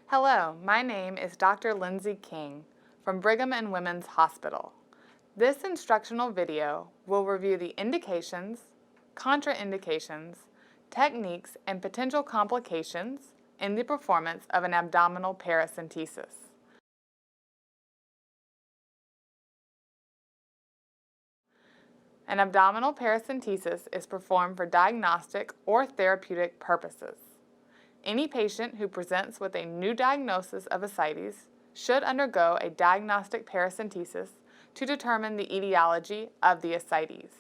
Hello, my name is Dr. Lindsay King from Brigham and Women's Hospital. This instructional video will review the indications, contraindications, techniques, and potential complications in the performance of an abdominal paracentesis. An abdominal paracentesis is performed for diagnostic or therapeutic purposes. Any patient who presents with a new diagnosis of ascites should undergo a diagnostic paracentesis to determine the etiology of the ascites.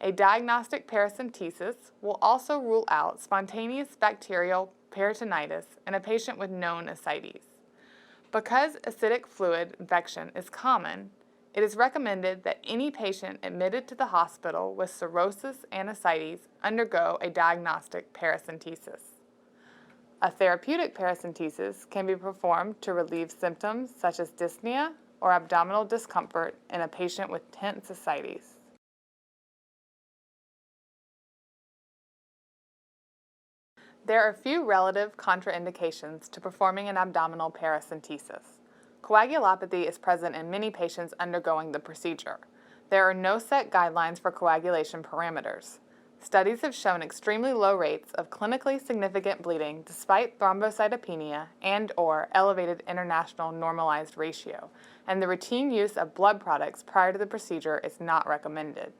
A diagnostic paracentesis will also rule out spontaneous bacterial peritonitis in a patient with known ascites. Because acidic fluid infection is common, it is recommended that any patient admitted to the hospital with cirrhosis and ascites undergo a diagnostic paracentesis. A therapeutic paracentesis can be performed to relieve symptoms such as dyspnea or abdominal discomfort in a patient with tense ascites. There are a few relative contraindications to performing an abdominal paracentesis. Coagulopathy is present in many patients undergoing the procedure. There are no set guidelines for coagulation parameters. Studies have shown extremely low rates of clinically significant bleeding despite thrombocytopenia and/or elevated international normalized ratio, and the routine use of blood products prior to the procedure is not recommended.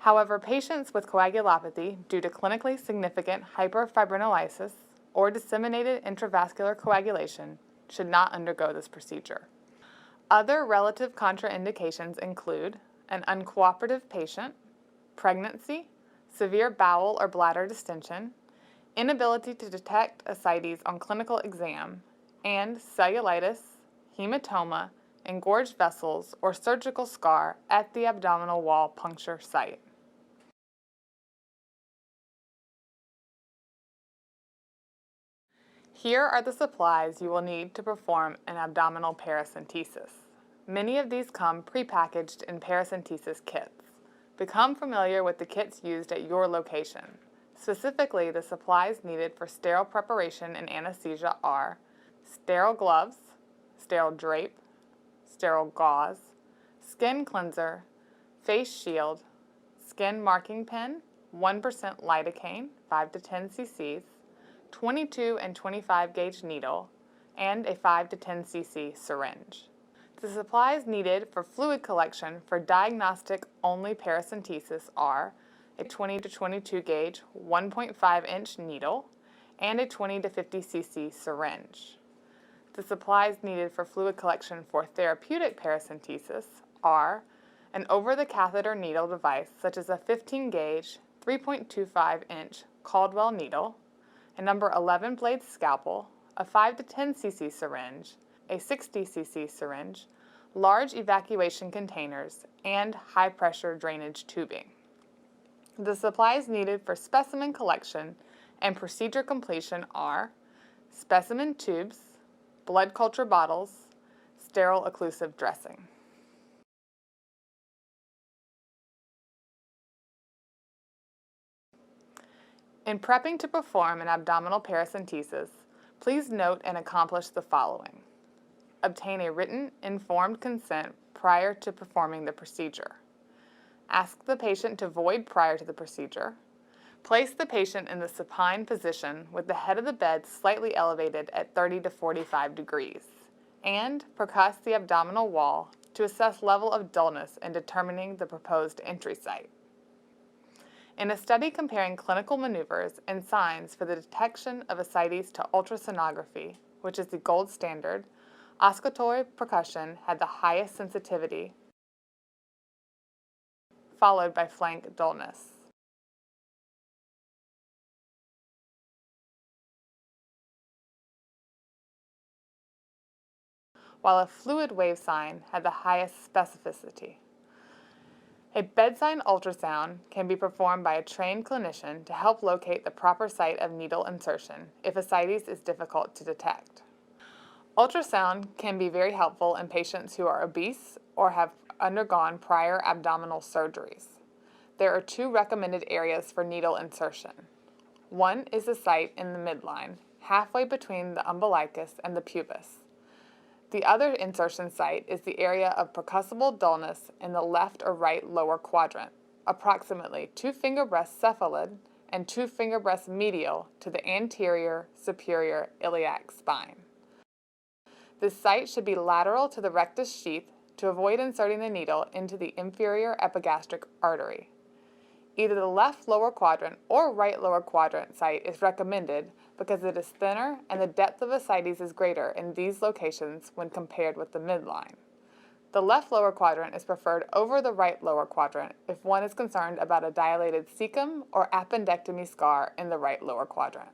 However, patients with coagulopathy due to clinically significant hyperfibrinolysis or disseminated intravascular coagulation should not undergo this procedure. Other relative contraindications include an uncooperative patient, pregnancy, severe bowel or bladder distension, inability to detect ascites on clinical exam, and cellulitis, hematoma, engorged vessels, or surgical scar at the abdominal wall puncture site. Here are the supplies you will need to perform an abdominal paracentesis. Many of these come prepackaged in paracentesis kits. Become familiar with the kits used at your location. Specifically, the supplies needed for sterile preparation and anesthesia are sterile gloves, sterile drape, sterile gauze, skin cleanser, face shield, skin marking pen, 1% lidocaine, 5 to 10 cc's, 22 and 25 gauge needle, and a 5 to 10 cc syringe. The supplies needed for fluid collection for diagnostic-only paracentesis are a 20 to 22 gauge 1.5 inch needle and a 20 to 50 cc syringe. The supplies needed for fluid collection for therapeutic paracentesis are an over-the-catheter needle device such as a 15 gauge 3.25 inch Caldwell needle, a number 11 blade scalpel, a 5 to 10 cc syringe, a 60 cc syringe, large evacuation containers, and high-pressure drainage tubing. The supplies needed for specimen collection and procedure completion are specimen tubes, blood culture bottles, sterile occlusive dressing. In prepping to perform an abdominal paracentesis, please note and accomplish the following. Obtain a written, informed consent prior to performing the procedure. Ask the patient to void prior to the procedure. Place the patient in the supine position with the head of the bed slightly elevated at 30 to 45 degrees. And percuss the abdominal wall to assess level of dullness in determining the proposed entry site. In a study comparing clinical maneuvers and signs for the detection of ascites to ultrasonography, which is the gold standard, auscultatory percussion had the highest sensitivity, followed by flank dullness. While a fluid wave sign had the highest specificity. A bedside ultrasound can be performed by a trained clinician to help locate the proper site of needle insertion if ascites is difficult to detect. Ultrasound can be very helpful in patients who are obese or have undergone prior abdominal surgeries. There are two recommended areas for needle insertion. One is the site in the midline, halfway between the umbilicus and the pubis. The other insertion site is the area of percussible dullness in the left or right lower quadrant, approximately 2 finger breadths cephalad and 2 finger breadths medial to the anterior superior iliac spine. This site should be lateral to the rectus sheath to avoid inserting the needle into the inferior epigastric artery. Either the left lower quadrant or right lower quadrant site is recommended because it is thinner and the depth of ascites is greater in these locations when compared with the midline. The left lower quadrant is preferred over the right lower quadrant if one is concerned about a dilated cecum or appendectomy scar in the right lower quadrant.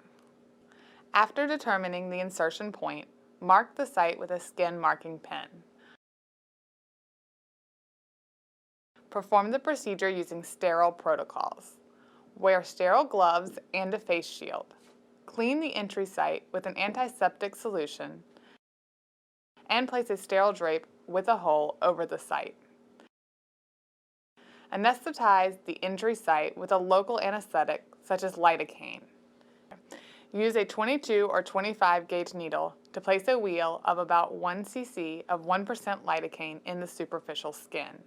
After determining the insertion point, mark the site with a skin marking pen. Perform the procedure using sterile protocols. Wear sterile gloves and a face shield. Clean the entry site with an antiseptic solution and place a sterile drape with a hole over the site. Anesthetize the injury site with a local anesthetic such as lidocaine. Use a 22 or 25 gauge needle to place a wheal of about 1 cc of 1% lidocaine in the superficial skin.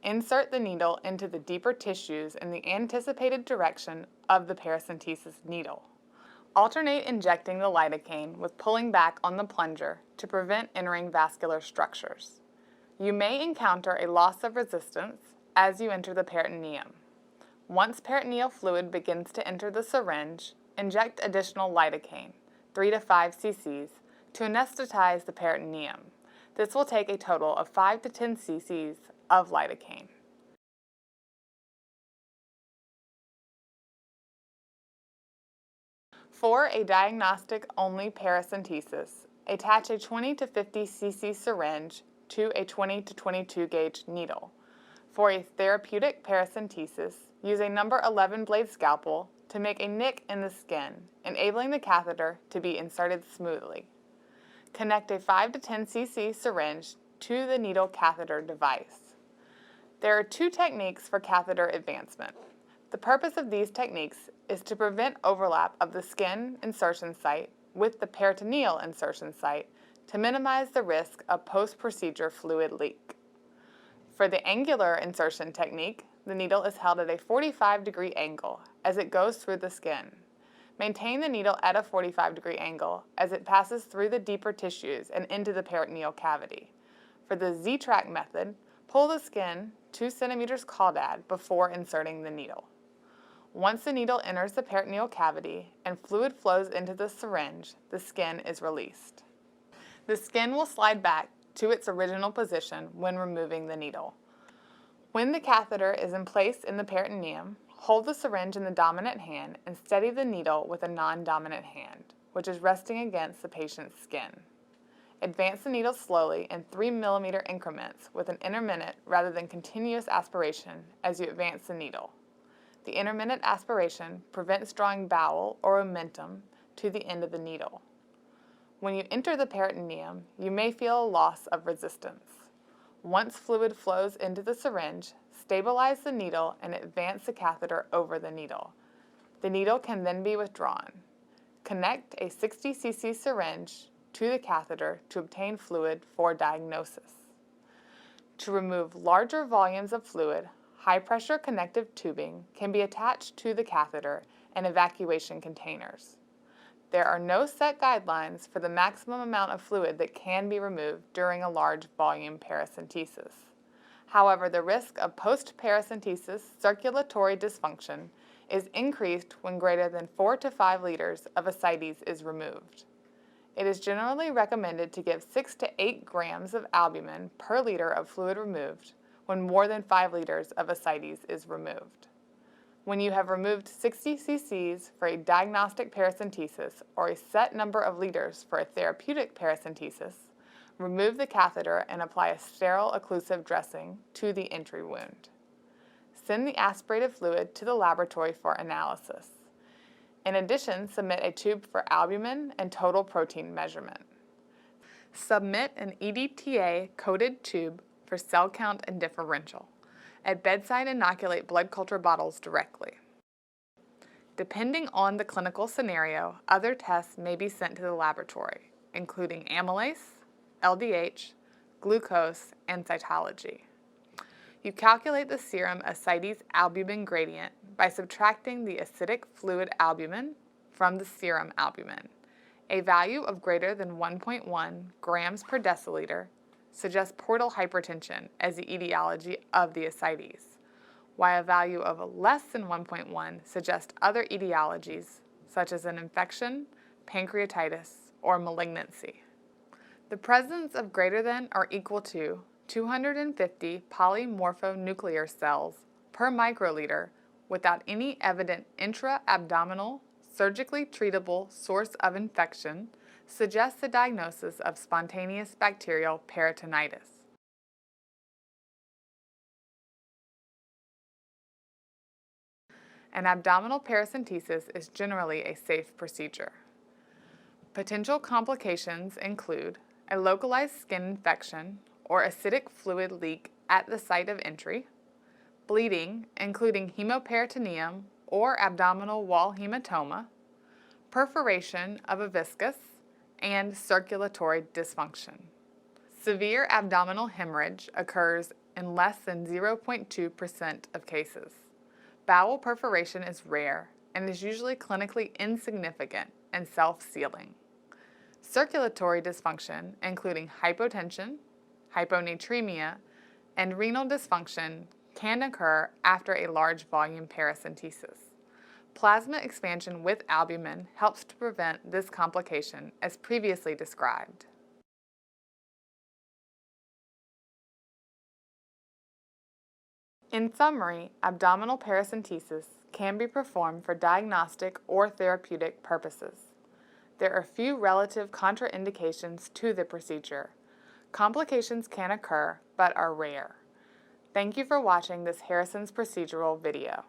Insert the needle into the deeper tissues in the anticipated direction of the paracentesis needle. Alternate injecting the lidocaine with pulling back on the plunger to prevent entering vascular structures. You may encounter a loss of resistance as you enter the peritoneum. Once peritoneal fluid begins to enter the syringe, inject additional lidocaine, 3 to 5 cc's, to anesthetize the peritoneum. This will take a total of 5 to 10 cc's of lidocaine. For a diagnostic-only paracentesis, attach a 20 to 50 cc syringe to a 20 to 22 gauge needle. For a therapeutic paracentesis, use a number 11 blade scalpel to make a nick in the skin, enabling the catheter to be inserted smoothly. Connect a 5 to 10 cc syringe to the needle catheter device. There are 2 techniques for catheter advancement. The purpose of these techniques is to prevent overlap of the skin insertion site with the peritoneal insertion site to minimize the risk of post-procedure fluid leak. For the angular insertion technique, the needle is held at a 45-degree angle as it goes through the skin. Maintain the needle at a 45-degree angle as it passes through the deeper tissues and into the peritoneal cavity. For the Z-track method, pull the skin 2 centimeters caudad before inserting the needle. Once the needle enters the peritoneal cavity and fluid flows into the syringe, the skin is released. The skin will slide back to its original position when removing the needle. When the catheter is in place in the peritoneum, hold the syringe in the dominant hand and steady the needle with a non-dominant hand, which is resting against the patient's skin. Advance the needle slowly in 3 mm increments with an intermittent rather than continuous aspiration as you advance the needle. The intermittent aspiration prevents drawing bowel or omentum to the end of the needle. When you enter the peritoneum, you may feel a loss of resistance. Once fluid flows into the syringe, stabilize the needle and advance the catheter over the needle. The needle can then be withdrawn. Connect a 60 cc syringe to the catheter to obtain fluid for diagnosis. To remove larger volumes of fluid, high-pressure connective tubing can be attached to the catheter and evacuation containers. There are no set guidelines for the maximum amount of fluid that can be removed during a large volume paracentesis. However, the risk of post-paracentesis circulatory dysfunction is increased when greater than 4 to 5 liters of ascites is removed. It is generally recommended to give 6 to 8 grams of albumin per liter of fluid removed when more than 5 liters of ascites is removed. When you have removed 60 cc's for a diagnostic paracentesis or a set number of liters for a therapeutic paracentesis, remove the catheter and apply a sterile occlusive dressing to the entry wound. Send the aspirated fluid to the laboratory for analysis. In addition, submit a tube for albumin and total protein measurement. Submit an EDTA-coded tube for cell count and differential. At bedside, inoculate blood culture bottles directly. Depending on the clinical scenario, other tests may be sent to the laboratory, including amylase, LDH, glucose, and cytology. You calculate the serum ascites albumin gradient by subtracting the acidic fluid albumin from the serum albumin. A value of greater than 1.1 grams per deciliter suggests portal hypertension as the etiology of the ascites, while a value of less than 1.1 suggests other etiologies such as an infection, pancreatitis, or malignancy. The presence of greater than or equal to 250 polymorphonuclear cells per microliter without any evident intra-abdominal, surgically treatable source of infection suggests the diagnosis of spontaneous bacterial peritonitis. An abdominal paracentesis is generally a safe procedure. Potential complications include a localized skin infection or acidic fluid leak at the site of entry, bleeding, including hemoperitoneum or abdominal wall hematoma, perforation of a viscus, and circulatory dysfunction. Severe abdominal hemorrhage occurs in less than 0.2% of cases. Bowel perforation is rare and is usually clinically insignificant and self-sealing. Circulatory dysfunction, including hypotension, hyponatremia, and renal dysfunction, can occur after a large volume paracentesis. Plasma expansion with albumin helps to prevent this complication as previously described. In summary, abdominal paracentesis can be performed for diagnostic or therapeutic purposes. There are few relative contraindications to the procedure. Complications can occur, but are rare. Thank you for watching this Harrison's procedural video.